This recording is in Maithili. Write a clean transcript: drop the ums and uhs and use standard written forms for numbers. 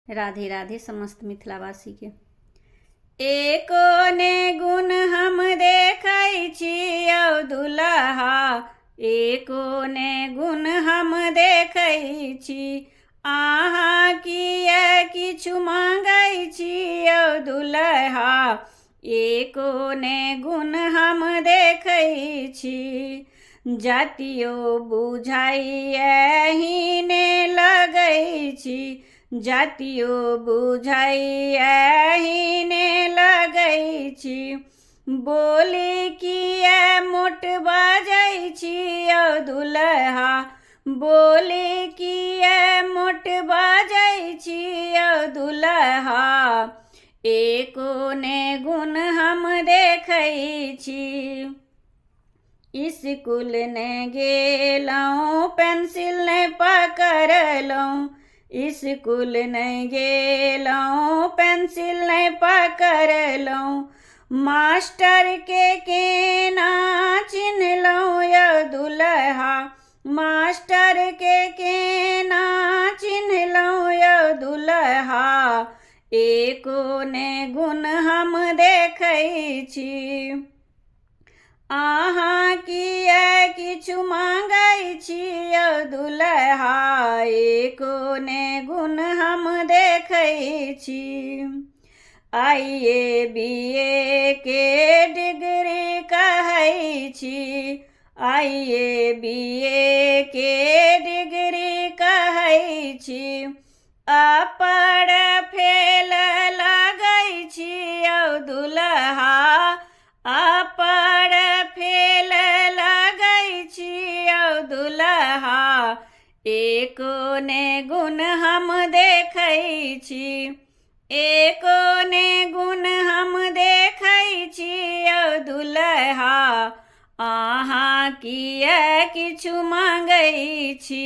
राधे राधे समस्त मिथिलावासी के। एको ने गुण हम देखै छियौ दुल्हा, एको ने गुण हम देखै छी। अहाँ किए किछु मांगै छियौ दुल्हा, एको ने गुण हम देखै छी। जातियो बुझाइ एहिने लगै छी, जातियो बुझाइ एहिने लगै छी। बोली किए मोट बाजै छियौ दुल्हा, बोली किए मोट बाजै छियौ दुल्हा। एको ने गुण हम देखै छी। स्कूल ने गेलहुँ पेंसिल ने पकड़लहुँ, स्कूल नहीं गेलहुँ पेंसिल नहीं पकड़लहुँ। मास्टर के केना चिन्हलहुँ यौ दुल्हा, मास्टर के केना चिन्हलहुँ यौ दुल्हा। एको ने गुण हम देखै छी। अहाँ किए किछु मांगै छियौ दुल्हा, एको ने गुण हम देखै छी। IABA के डिग्री कहै छी, IABA के डिग्री कहै छी। अपर फेल लगै छियौ दुल्हा, अपर फेल लगै छियौ दुल्हा। एको ने गुण हम देखै छी, एको ने गुण हम देखै छियौ दुल्हा। अहाँ किए किछु मांगै छी।